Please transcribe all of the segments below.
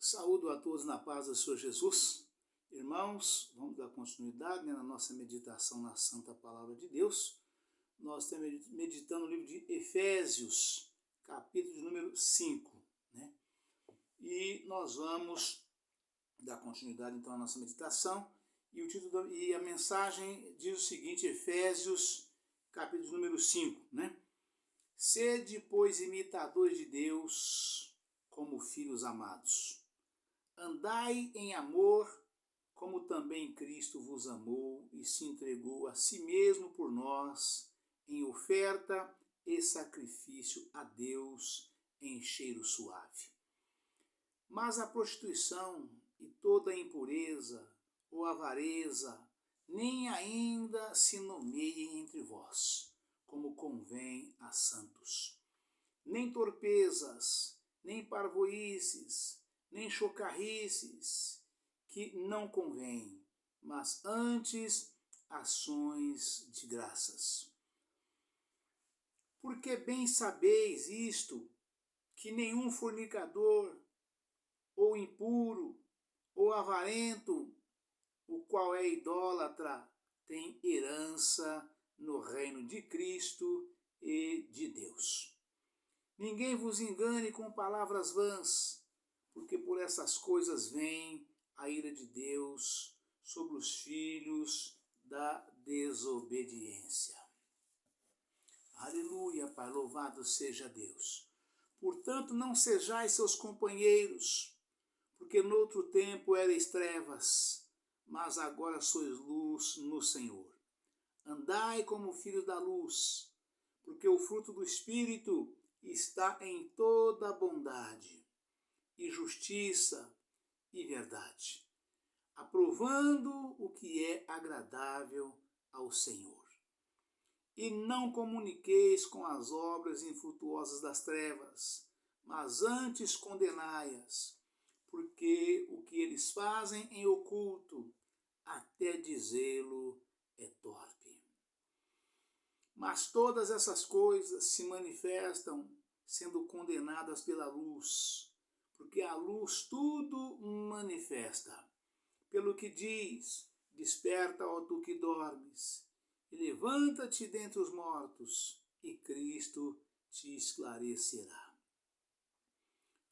Saúdo a todos na paz do Senhor Jesus. Irmãos, vamos dar continuidade na nossa meditação na Santa Palavra de Deus. Nós estamos meditando no livro de Efésios, capítulo de número 5. E nós vamos dar continuidade então à nossa meditação. E, o título e a mensagem diz o seguinte, Efésios, capítulo de número 5. Sede, pois, imitadores de Deus como filhos amados. Andai em amor, como também Cristo vos amou e se entregou a si mesmo por nós, em oferta e sacrifício a Deus em cheiro suave. Mas a prostituição e toda a impureza ou avareza nem ainda se nomeiem entre vós, como convém a santos. Nem torpezas, nem parvoíces, nem chocarrices, que não convém, mas antes ações de graças. Porque bem sabeis isto, que nenhum fornicador, ou impuro, ou avarento, o qual é idólatra, tem herança no reino de Cristo e de Deus. Ninguém vos engane com palavras vãs, porque por essas coisas vem a ira de Deus sobre os filhos da desobediência. Aleluia, Pai, louvado seja Deus. Portanto, não sejais seus companheiros, porque noutro tempo erais trevas, mas agora sois luz no Senhor. Andai como filhos da luz, porque o fruto do Espírito está em toda bondade, e justiça e verdade, aprovando o que é agradável ao Senhor. E não comuniqueis com as obras infrutuosas das trevas, mas antes condenai-as, porque o que eles fazem em oculto, até dizê-lo, é torpe. Mas todas essas coisas se manifestam sendo condenadas pela luz, porque a luz tudo manifesta. Pelo que diz, desperta, ó tu que dormes, e levanta-te dentre os mortos, e Cristo te esclarecerá.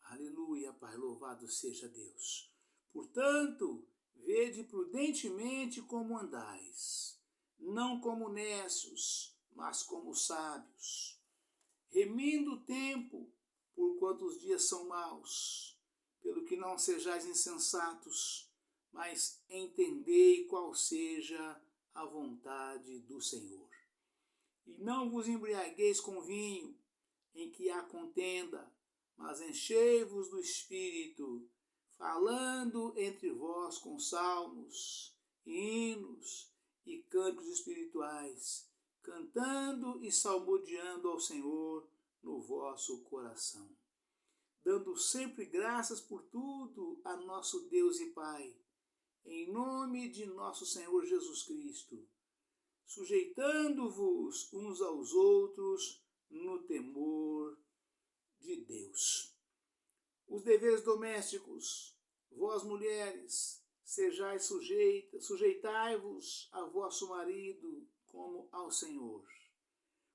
Aleluia, Pai, louvado seja Deus. Portanto, vede prudentemente como andais, não como necios, mas como sábios, remindo o tempo, porquanto os dias são maus, pelo que não sejais insensatos, mas entendei qual seja a vontade do Senhor. E não vos embriagueis com vinho, em que há contenda, mas enchei-vos do Espírito, falando entre vós com salmos, hinos e cânticos espirituais, cantando e salmodiando ao Senhor no vosso coração, dando sempre graças por tudo a nosso Deus e Pai, em nome de nosso Senhor Jesus Cristo, sujeitando-vos uns aos outros no temor de Deus. Os deveres domésticos, vós mulheres, sejais sujeitai-vos a vosso marido como ao Senhor,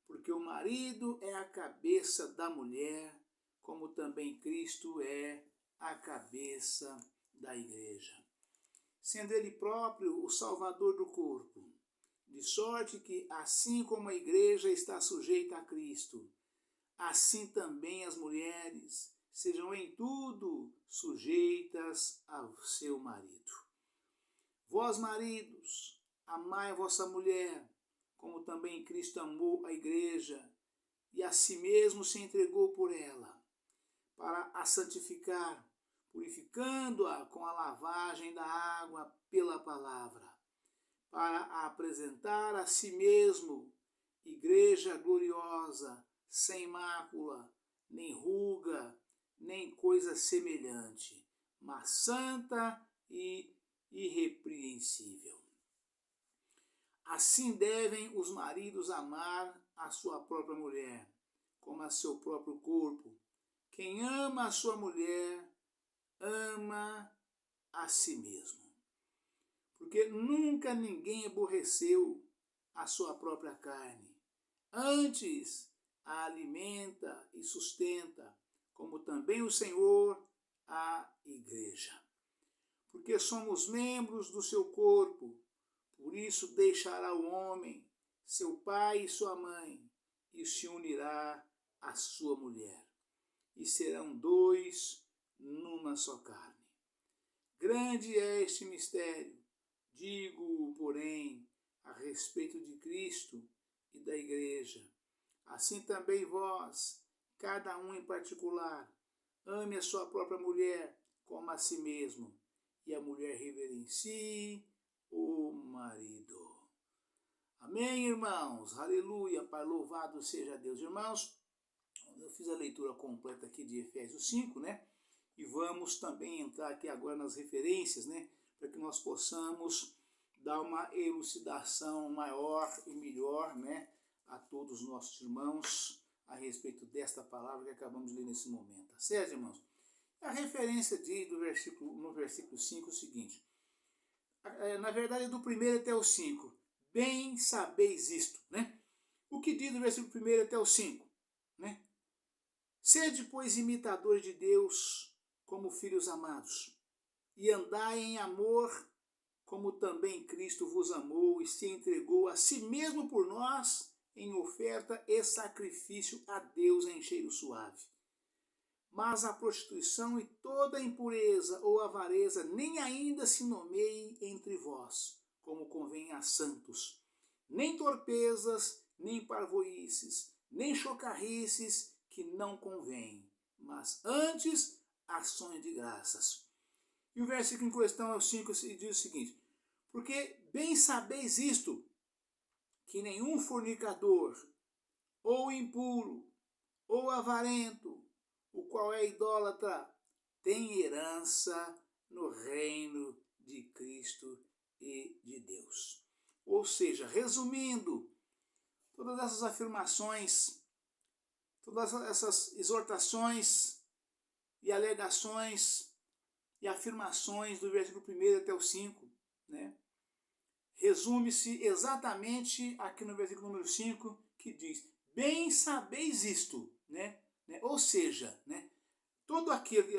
porque o marido é a cabeça da mulher, como também Cristo é a cabeça da igreja, sendo ele próprio o salvador do corpo, de sorte que, assim como a igreja está sujeita a Cristo, assim também as mulheres sejam em tudo sujeitas ao seu marido. Vós, maridos, amai a vossa mulher, como também Cristo amou a igreja e a si mesmo se entregou por ela, para a santificar, purificando-a com a lavagem da água pela palavra, para a apresentar a si mesmo, igreja gloriosa, sem mácula, nem ruga, nem coisa semelhante, mas santa e irrepreensível. Assim devem os maridos amar a sua própria mulher, como a seu próprio corpo. Quem ama a sua mulher, ama a si mesmo. Porque nunca ninguém aborreceu a sua própria carne. Antes a alimenta e sustenta, como também o Senhor a igreja. Porque somos membros do seu corpo, por isso deixará o homem, seu pai e sua mãe, e se unirá à sua mulher. E serão dois numa só carne. Grande é este mistério, digo, porém, a respeito de Cristo e da igreja. Assim também vós, cada um em particular, ame a sua própria mulher como a si mesmo, e a mulher reverencie o marido. Amém, irmãos? Aleluia, Pai, louvado seja Deus. Irmãos, eu fiz a leitura completa aqui de Efésios 5, né? E vamos também entrar aqui agora nas referências, né? Para que nós possamos dar uma elucidação maior e melhor, né? A todos os nossos irmãos a respeito desta palavra que acabamos de ler nesse momento. Tá certo, irmãos? A referência diz no versículo 5 o seguinte. Na verdade, do 1 até o 5. Bem sabeis isto, né? O que diz do versículo 1 até o 5, né? Sede, pois, imitadores de Deus como filhos amados, e andai em amor, como também Cristo vos amou e se entregou a si mesmo por nós, em oferta e sacrifício a Deus em cheiro suave. Mas a prostituição e toda impureza ou avareza nem ainda se nomeie entre vós, como convém a santos. Nem torpezas, nem parvoíces, nem chocarrices, que não convém, mas antes ações de graças. E o versículo em questão é o 5, e diz o seguinte: porque bem sabeis isto, que nenhum fornicador, ou impuro, ou avarento, o qual é idólatra, tem herança no reino de Cristo e de Deus. Ou seja, resumindo, todas essas afirmações, todas essas exortações e alegações e afirmações do versículo 1 até o 5, né? Resume-se exatamente aqui no versículo número 5, que diz: bem sabeis isto, né? Ou seja, né? Todo aquele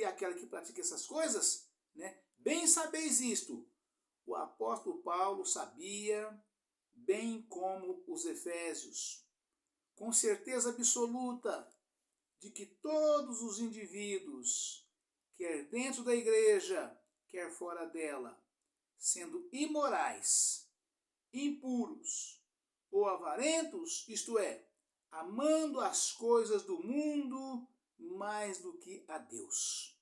e aquela que pratica essas coisas, né? Bem sabeis isto. O apóstolo Paulo sabia, bem como os efésios, com certeza absoluta de que todos os indivíduos, quer dentro da igreja, quer fora dela, sendo imorais, impuros ou avarentos, isto é, amando as coisas do mundo mais do que a Deus,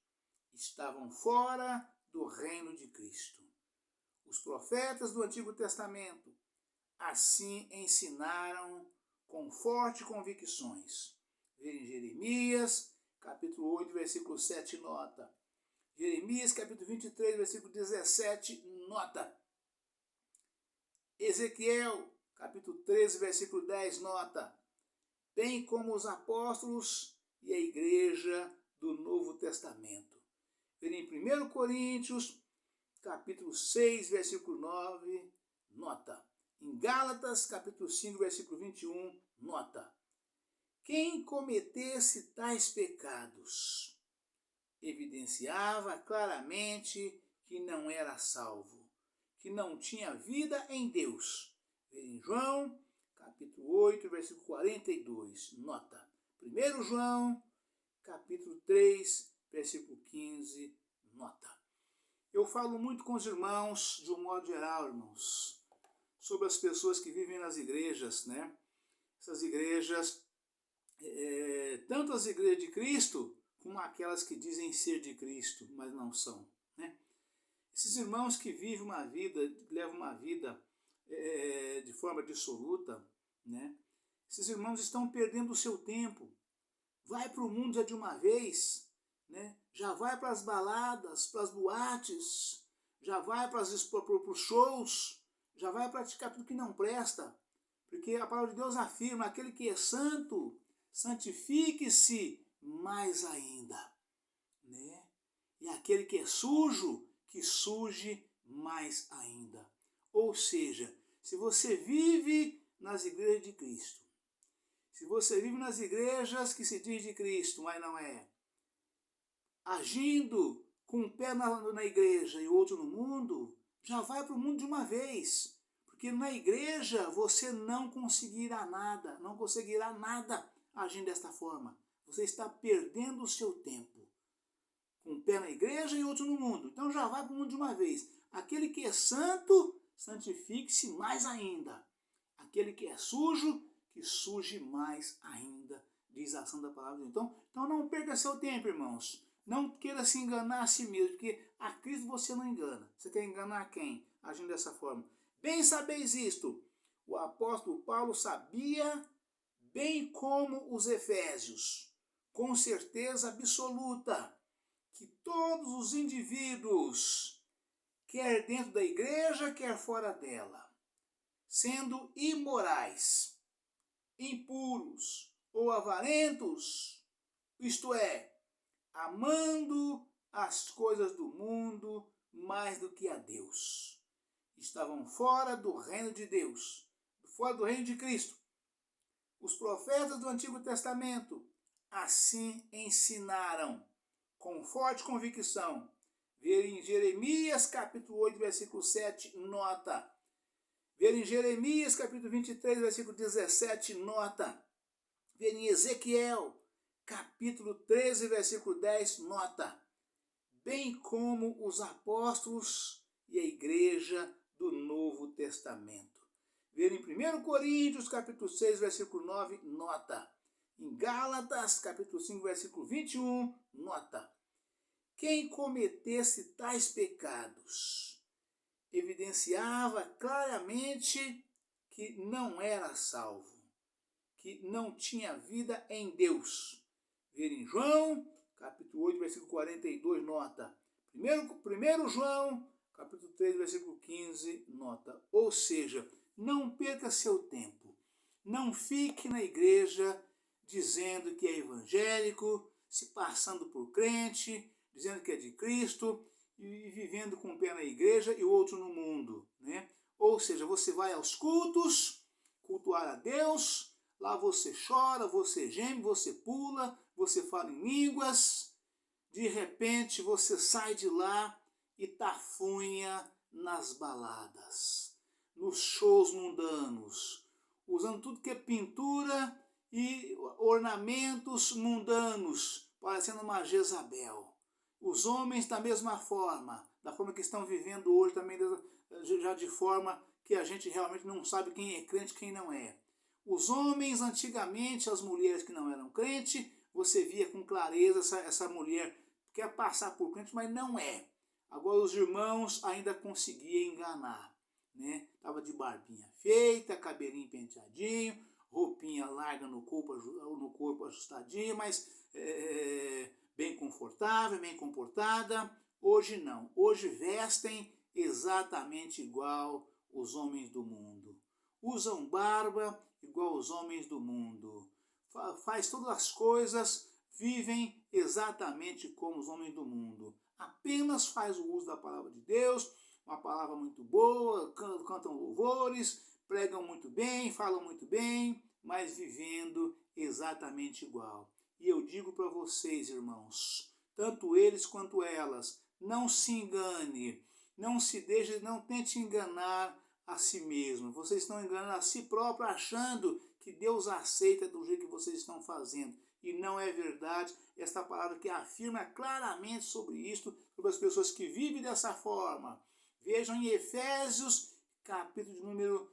estavam fora do reino de Cristo. Os profetas do Antigo Testamento assim ensinaram com fortes convicções. Em Jeremias, capítulo 8, versículo 7, nota. Jeremias, capítulo 23, versículo 17, nota. Ezequiel, capítulo 13, versículo 10, nota. Bem como os apóstolos e a igreja do Novo Testamento. Em 1 Coríntios, capítulo 6, versículo 9, nota. Em Gálatas, capítulo 5, versículo 21, nota. Quem cometesse tais pecados evidenciava claramente que não era salvo, que não tinha vida em Deus. Em João, capítulo 8, versículo 42, nota. 1 João, capítulo 3, versículo 15, nota. Eu falo muito com os irmãos, de um modo geral, irmãos, sobre as pessoas que vivem nas igrejas, né? Essas igrejas, tanto as igrejas de Cristo, como aquelas que dizem ser de Cristo, mas não são, né? Esses irmãos que vivem uma vida, levam uma vida de forma dissoluta, né? Esses irmãos estão perdendo o seu tempo. Vai para o mundo já de uma vez, né? Já vai para as baladas, para as boates, já vai para os shows, já vai praticar tudo que não presta. Porque a palavra de Deus afirma: aquele que é santo, santifique-se mais ainda, né? e aquele que é sujo, que suje mais ainda. Ou seja, se você vive nas igrejas de Cristo, se você vive nas igrejas que se diz de Cristo, mas não é, agindo com um pé na igreja e outro no mundo, já vai para o mundo de uma vez. Porque na igreja você não conseguirá nada agindo desta forma. Você está perdendo o seu tempo. Com um pé na igreja e outro no mundo. Então já vai para o mundo de uma vez. Aquele que é santo, santifique-se mais ainda. Aquele que é sujo, que suje mais ainda, diz a ação da palavra de Deus. Então não perca seu tempo, irmãos. Não queira se enganar a si mesmo, porque a Cristo você não engana. Você quer enganar quem? Agindo dessa forma. Bem sabeis isto. O apóstolo Paulo sabia, bem como os efésios, com certeza absoluta, que todos os indivíduos, quer dentro da igreja, quer fora dela, sendo imorais, impuros ou avarentos, isto é, amando as coisas do mundo mais do que a Deus, estavam fora do reino de Deus, fora do reino de Cristo. Os profetas do Antigo Testamento assim ensinaram, com forte convicção. Ver em Jeremias capítulo 8, versículo 7, nota. Ver em Jeremias capítulo 23, versículo 17, nota. Ver em Ezequiel capítulo 13, versículo 10, nota. Bem como os apóstolos e a igreja do Novo Testamento. Ver em 1 Coríntios capítulo 6, versículo 9, nota. Em Gálatas capítulo 5, versículo 21, nota. Quem cometesse tais pecados evidenciava claramente que não era salvo, que não tinha vida em Deus. Ver em João, capítulo 8, versículo 42, nota. 1 João, capítulo 3, versículo 15, nota. Ou seja, não perca seu tempo. Não fique na igreja dizendo que é evangélico, se passando por crente, dizendo que é de Cristo e vivendo com um pé na igreja e o outro no mundo, né? Ou seja, você vai aos cultos, cultuar a Deus, lá você chora, você geme, você pula, você fala em línguas, de repente você sai de lá e tafunha nas baladas, nos shows mundanos, usando tudo que é pintura e ornamentos mundanos, parecendo uma Jezabel. Os homens da mesma forma, da forma que estão vivendo hoje também, já de forma que a gente realmente não sabe quem é crente e quem não é. Os homens antigamente, as mulheres que não eram crentes, você via com clareza essa mulher quer passar por crente, mas não é. Agora os irmãos ainda conseguiam enganar, né? Tava de barbinha feita, cabelinho penteadinho, roupinha larga no corpo ajustadinha, mas bem confortável, bem comportada. Hoje não. Hoje vestem exatamente igual os homens do mundo. Usam barba igual os homens do mundo. Faz todas as coisas, vivem exatamente como os homens do mundo. Apenas faz o uso da palavra de Deus, uma palavra muito boa, cantam louvores, pregam muito bem, falam muito bem, mas vivendo exatamente igual. E eu digo para vocês, irmãos, tanto eles quanto elas, não se engane, não se deixe, não tente enganar a si mesmo. Vocês estão enganando a si próprio, achando que Deus aceita do jeito que vocês estão fazendo. E não é verdade. Esta palavra que afirma claramente sobre isto, sobre as pessoas que vivem dessa forma. Vejam em Efésios, capítulo número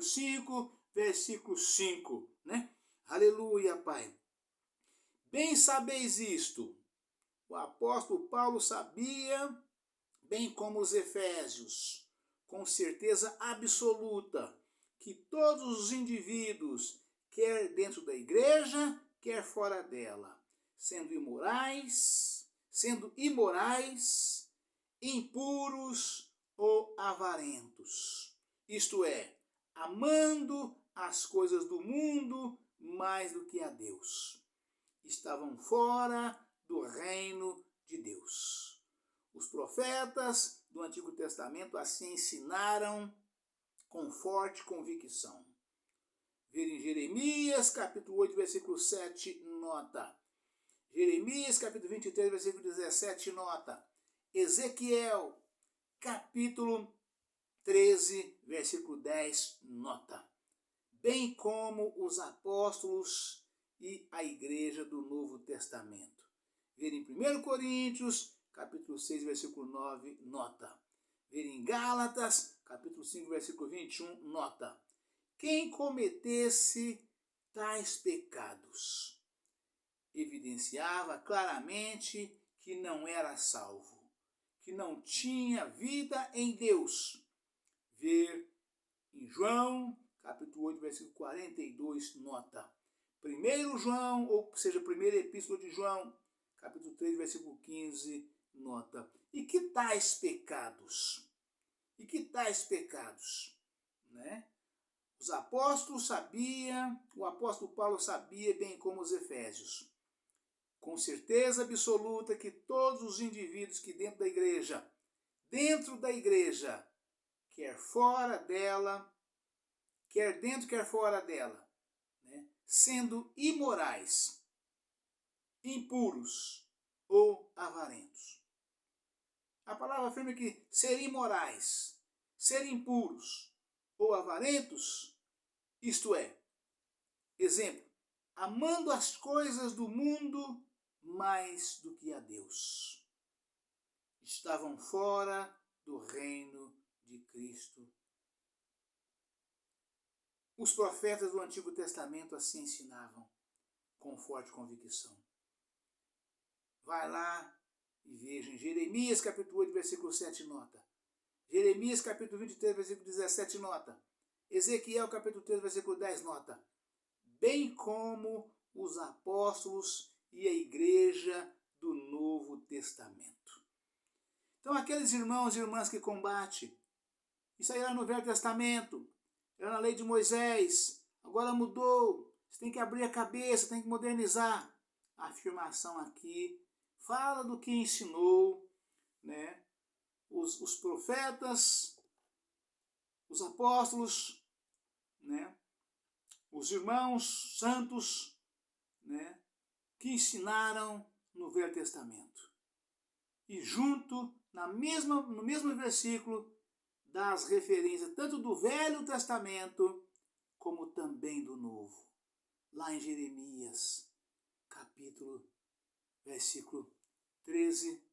5, versículo 5, né? Aleluia, Pai. Bem sabeis isto. O apóstolo Paulo sabia, bem como os efésios, com certeza absoluta, que todos os indivíduos, quer dentro da igreja, quer fora dela, sendo imorais, impuros ou avarentos, isto é, amando as coisas do mundo mais do que a Deus, estavam fora do reino de Deus. Os profetas do Antigo Testamento assim ensinaram com forte convicção. Ver em Jeremias, capítulo 8, versículo 7, nota. Jeremias, capítulo 23, versículo 17, nota. Ezequiel, capítulo 13, versículo 10, nota. Bem como os apóstolos e a igreja do Novo Testamento. Ver em 1 Coríntios, capítulo 6, versículo 9, nota. Ver em Gálatas, capítulo 5, versículo 21, nota. Quem cometesse tais pecados evidenciava claramente que não era salvo, que não tinha vida em Deus. Ver em João, capítulo 8, versículo 42, nota. 1 João, ou seja, primeira epístola de João, capítulo 3, versículo 15, nota. E que tais pecados? E que tais pecados? Né? Os apóstolos sabiam, o apóstolo Paulo sabia, bem como os efésios, com certeza absoluta, que todos os indivíduos que dentro da igreja, quer fora dela, quer dentro, quer fora dela, né, sendo imorais, impuros ou avarentos. A palavra afirma que ser imorais, ser impuros ou avarentos, isto é, exemplo, amando as coisas do mundo mais do que a Deus, estavam fora do reino de Cristo. Os profetas do Antigo Testamento assim ensinavam, com forte convicção. Vai lá e veja em Jeremias capítulo 8, versículo 7, nota. Jeremias capítulo 23, versículo 17, nota. Ezequiel capítulo 3, versículo 10, nota. Bem como os apóstolos e a igreja do Novo Testamento. Então aqueles irmãos e irmãs que combatem, isso aí era no Velho Testamento, era na lei de Moisés, agora mudou, você tem que abrir a cabeça, tem que modernizar. A afirmação aqui fala do que ensinou, né, os profetas, os apóstolos, né, os irmãos santos, né, que ensinaram no Velho Testamento. E junto, no mesmo versículo, dá as referências tanto do Velho Testamento como também do Novo. Lá em Jeremias, capítulo, versículo 13.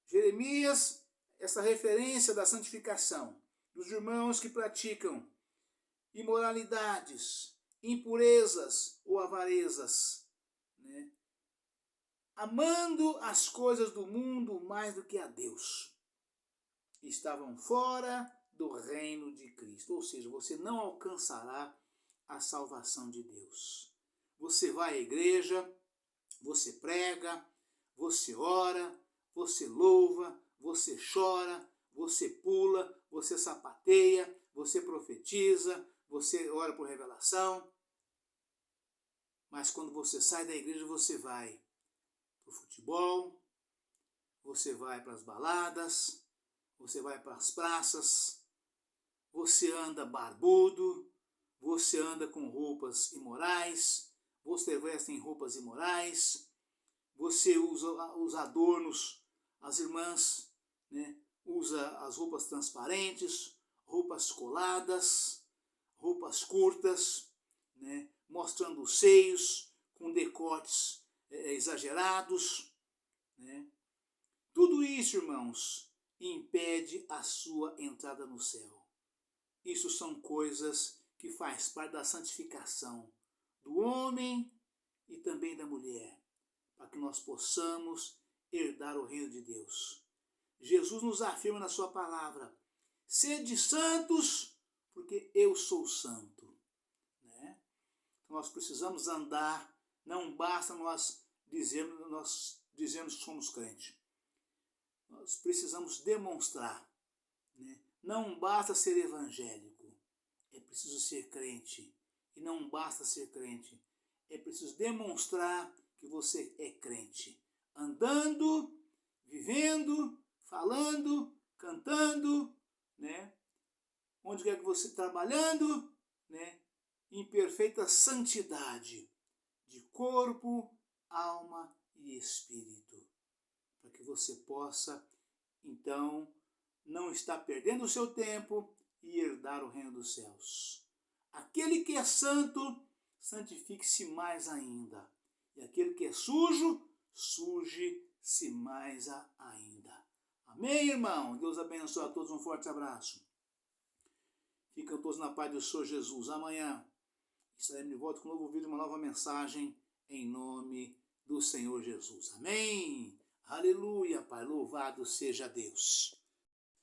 Jeremias, essa referência da santificação dos irmãos que praticam imoralidades, impurezas ou avarezas, né? Amando as coisas do mundo mais do que a Deus. Estavam fora do reino de Cristo. Ou seja, você não alcançará a salvação de Deus. Você vai à igreja, você prega, você ora, você louva, você chora, você pula, você sapateia, você profetiza, você ora por revelação. Mas quando você sai da igreja, você vai para o futebol, você vai para as baladas, você vai para as praças, você anda barbudo, você anda com roupas imorais, você veste em roupas imorais, você usa os adornos, as irmãs, né, usa as roupas transparentes, roupas coladas, roupas curtas, né, mostrando os seios, com decotes exagerados, né. Tudo isso, irmãos, impede a sua entrada no céu. Isso são coisas que faz parte da santificação do homem e também da mulher, para que nós possamos herdar o reino de Deus. Jesus nos afirma na sua palavra, sede santos, porque eu sou santo. Né? Então nós precisamos andar, não basta nós dizermos que somos crentes. Nós precisamos demonstrar. Né? Não basta ser evangélico, é preciso ser crente. E não basta ser crente, é preciso demonstrar que você é crente, andando vivendo, falando, cantando, né? Onde quer que você trabalhando, né? Em perfeita santidade de corpo, alma e espírito, para que você possa, então, não estar perdendo o seu tempo e herdar o reino dos céus. Aquele que é santo, santifique-se mais ainda. E aquele que é sujo, suje-se mais ainda. Amém, irmão? Deus abençoe a todos. Um forte abraço. Ficam todos na paz do Senhor Jesus. Amanhã estaremos de volta com um novo vídeo, uma nova mensagem, em nome do Senhor Jesus. Amém? Aleluia, Pai. Louvado seja Deus.